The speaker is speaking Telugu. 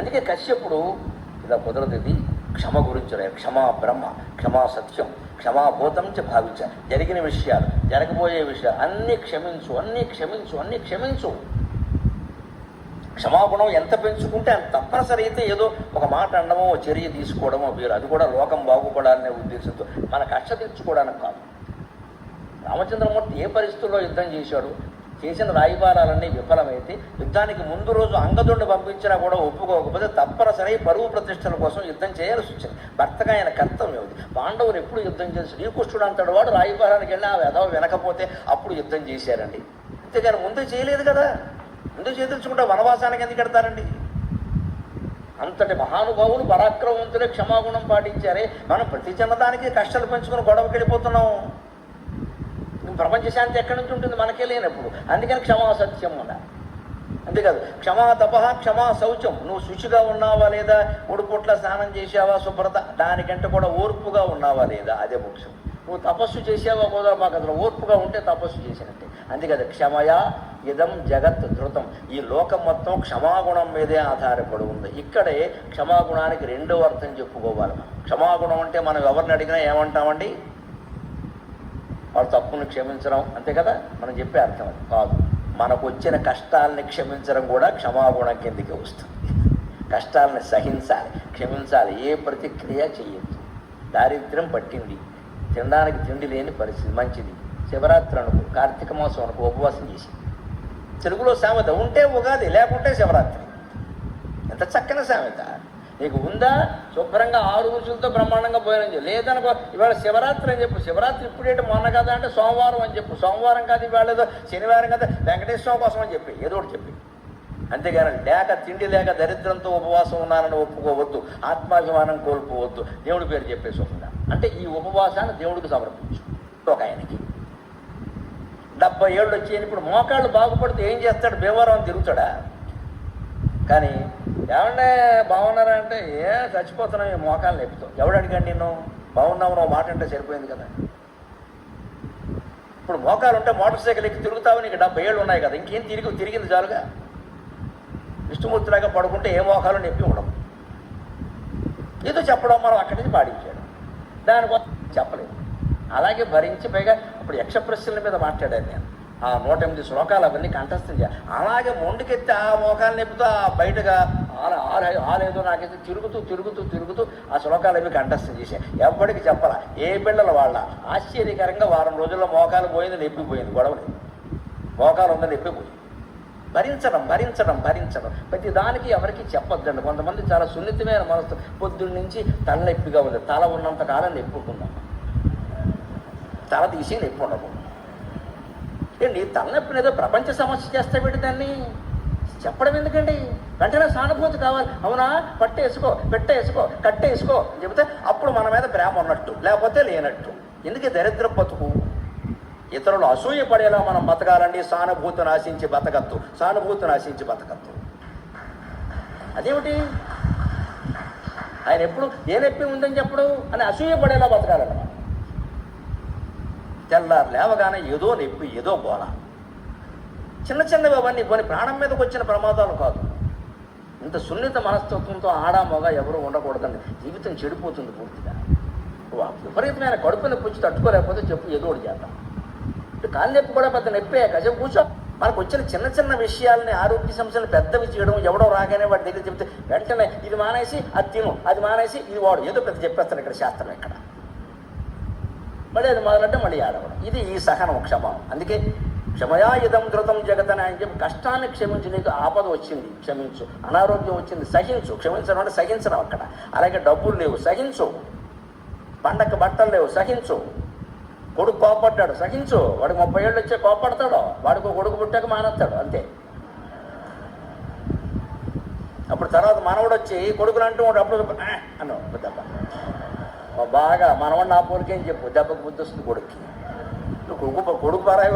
అందుకే కశ్యపుడు ఇలా కుదరదు, ఇది క్షమ గురించి, క్షమా బ్రహ్మ, క్షమా సత్యం, క్షమాభూతం చ భావించాలి. జరిగిన విషయాలు, జరగబోయే విషయాలు అన్నీ క్షమించు, అన్నీ క్షమించు, అన్నీ క్షమించు. క్షమాగుణం ఎంత పెంచుకుంటే అంత తప్పనిసరి అయితే ఏదో ఒక మాట అనడమో చర్య తీసుకోవడమో వీరు, అది కూడా లోకం బాగుపడాలనే ఉద్దేశంతో, మన కష్ట తీర్చుకోవడానికి కాదు. రామచంద్రమూర్తి ఏ పరిస్థితుల్లో యుద్ధం చేశాడు? చేసిన రాయబారాలన్నీ విఫలమైతే యుద్ధానికి ముందు రోజు అంగదుడిని పంపించినా కూడా ఒప్పుకోకపోతే తప్పనిసరి పరువు ప్రతిష్టల కోసం యుద్ధం చేయాల్సి వచ్చింది. భర్తగా ఆయన కర్తవ్యం ఉంది. పాండవులు ఎప్పుడు యుద్ధం చేసి శ్రీకృష్ణుడు అంటాడు వాడు రాయబారానికి వెళ్ళి ఆ వెధవ వినకపోతే అప్పుడు యుద్ధం చేశారండి. అంతేగాని ముందు చేయలేదు కదా. ముందు చేయించుకుంటే వనవాసానికి ఎందుకు పెడతారండి? అంతటి మహానుభావులు పరాక్రమవంతులే క్షమాగుణం పాటించారే. మనం ప్రతి చిన్నదానికి కష్టాలు పెంచుకుని గొడవకి వెళ్ళిపోతున్నాం. ప్రపంచ శాంతి ఎక్కడి నుంచి ఉంటుంది? మనకే లేనప్పుడు. అందుకని క్షమా సత్యం ఉండాలి. అంతేకాదు క్షమా తపహ, క్షమా శౌచం. నువ్వు శుచిగా ఉన్నావా లేదా, 3 పూట్ల స్నానం చేసావా, శుభ్రత, దానికంటే కూడా ఓర్పుగా ఉన్నావా లేదా, అదే ముఖ్యం. నువ్వు తపస్సు చేసావా కూడా మాకు అసలు ఓర్పుగా ఉంటే తపస్సు చేసినట్టే. అంతేకాదు క్షమయా ఇదం జగత్ ధృతం. ఈ లోకం మొత్తం క్షమాగుణం మీదే ఆధారపడి ఉంది. ఇక్కడే క్షమాగుణానికి రెండో అర్థం చెప్పుకోవాలి. క్షమాగుణం అంటే మనం ఎవరిని అడిగినా ఏమంటామండి? వాడు తప్పుని క్షమించడం, అంతే కదా మనం చెప్పే అర్థం. అది కాదు. మనకు వచ్చిన కష్టాలని క్షమించడం కూడా క్షమాగుణం కిందకి వస్తుంది. కష్టాలని సహించాలి, క్షమించాలి, ఏ ప్రతిక్రియ చేయొద్దు. దారిద్ర్యం పట్టింది, తినడానికి తిండి లేని పరిస్థితి, మంచిది. శివరాత్రి అనుకో, కార్తీక మాసం అనుకో, ఉపవాసం చేసి. తెలుగులో సామెత, ఉంటే ఉగాది లేకుంటే శివరాత్రి. ఎంత చక్కని సామెత. నీకు ఉందా, శుభ్రంగా 6 రుచులతో బ్రహ్మాండంగా భోజనం చేయాలి. లేదనుకో, ఇవాళ శివరాత్రి అని చెప్పు. శివరాత్రి ఇప్పుడేంటి, మొన్న కదా అంటే సోమవారం అని చెప్పు. సోమవారం కాదు ఇవాళ, ఏదో శనివారం కదా వెంకటేశ్వర కోసం అని చెప్పి, ఏదో ఒకటి చెప్పి. అంతేగాని లేక తిండి లేక దరిద్రంతో ఉపవాసం ఉన్నానని ఒప్పుకోవద్దు. ఆత్మాభిమానం కోల్పోవద్దు. దేవుడి పేరు చెప్పేసి వస్తుందా అంటే ఈ ఉపవాసాన్ని దేవుడికి సమర్పించు. ఒక ఆయనకి 70 ఏళ్ళు వచ్చి ఇప్పుడు మోకాళ్ళు బాగుపడితే ఏం చేస్తాడు? భీమవరం తిరుగుతాడా? కానీ ఏమంటే బాగున్నారా అంటే, ఏ చచ్చిపోతున్నావు, ఈ మోకాలు నెప్పుతావు. ఎవడు అడిగాడు నిన్ను? బాగున్నావు నువ్వు మాట అంటే సరిపోయింది కదా. ఇప్పుడు మోకాలు ఉంటే మోటార్ సైకిల్ ఎక్కి తిరుగుతావు, నీకు 70 ఏళ్ళు ఉన్నాయి కదా, ఇంకేం తిరిగింది చాలుగా. విష్ణుమూర్తిలాగా పడుకుంటే ఏ మోకాలు నొప్పి ఉండవు. ఏదో చెప్పడం మనం అక్కడి నుంచి పాటించాడు, దానికోసం చెప్పలేదు. అలాగే భరించి పైగా ఇప్పుడు యక్ష ప్రశ్నల మీద మాట్లాడాను నేను. ఆ 108 శ్లోకాలు అవన్నీ కంఠస్థం చేయాలి. అలాగే మొండికెత్తి ఆ మోకాలు నెప్పుతూ బయటగా ఆలేదో నాకైతే తిరుగుతూ ఆ శ్లోకాలు అవి కంఠస్థం చేశాయి. ఎప్పటికీ చెప్పాల. ఏ పిల్లల వాళ్ళ ఆశ్చర్యకరంగా వారం రోజుల్లో మోకాలు పోయింది, నెప్పిపోయింది, గొడవలేదు. మోకాలు ఉందని నెప్పిపోయింది. భరించడం ప్రతి దానికి ఎవరికి చెప్పొద్దండి. కొంతమంది చాలా సున్నితమైన మనసు, పొద్దున్న నుంచి తలనొప్పిగా ఉంది, తల ఉన్నంత కాలం నెప్పుకుందాం, తల తీసి నొప్పి ఉండకూడదు. ఏంటి తలనొప్పిని ఏదో ప్రపంచ సమస్య చేస్తే పెట్టి దాన్ని చెప్పడం ఎందుకండి? వెంటనే సానుభూతి కావాలి. అవునా, పెట్టేసుకో కట్టేసుకో అని చెబితే అప్పుడు మన మీద ప్రేమ ఉన్నట్టు, లేకపోతే లేనట్టు. ఎందుకు దరిద్ర బతుకు? ఇతరులు అసూయ పడేలా మనం బతకాలండి. సానుభూతి నాశించి బతకద్దు. అదేమిటి? ఆయన ఎప్పుడు ఏ నొప్పి ఉందని చెప్పడు అని అసూయ పడేలా బతకాలన్నమాట. తెల్లారు లేవగానే ఏదో నొప్పి, ఏదో గోల, చిన్నవి అవన్నీ కొన్ని ప్రాణం మీదకి వచ్చిన ప్రమాదాలు కాదు. ఇంత సున్నిత మనస్తత్వంతో ఆడామోగా ఎవరు ఉండకూడదండి. జీవితం చెడిపోతుంది పూర్తిగా. విపరీతమైన కడుపు నొప్పి వచ్చి తట్టుకోలేకపోతే చెప్పు, ఏదో ఒకటి చేద్దాం. కాలు నొప్పి కూడా పెద్ద నొప్పే, కాసేపు కూర్చో. మనకు వచ్చిన చిన్న విషయాలని, ఆరోగ్య సమస్యలు పెద్దవి చేయడం, ఎవడో రాగానే వాడి దగ్గర చెప్తే వెంటనే ఇది మానేసి అది తిను, అది మానేసి ఇది వాడు, ఏదో పెద్ద చెప్పేస్తాను ఇక్కడ శాస్త్రం ఎక్కడ. మళ్ళీ అది మొదలంటే మళ్ళీ ఆడవడం. ఇది ఈ సహనం, క్షమం. అందుకే క్షమయా ఇదం ధృతం జగత్ అని ఆయన చెప్పి, కష్టాన్ని క్షమించు, నీకు ఆపద వచ్చింది క్షమించు, అనారోగ్యం వచ్చింది సహించు. క్షమించడం అంటే సహించడం అక్కడ. అలాగే డబ్బులు లేవు, సహించు. పండగ బట్టలు లేవు, సహించు. కొడుకు కోపడ్డాడు, సహించు. వాడికి 30 ఏళ్ళు వచ్చే కోపడతాడు, వాడికి కొడుకు పుట్టాక మానేస్తాడు, అంతే. అప్పుడు తర్వాత మనవడు వచ్చి కొడుకులు అంటూ ఉంటాడు, అప్పుడు అన్నావు దెబ్బ బాగా మనవాడు నా పోలికేం చెప్పు, దెబ్బకు బుద్ధి వస్తుంది కొడుక్కి. కొడుకు పరాయి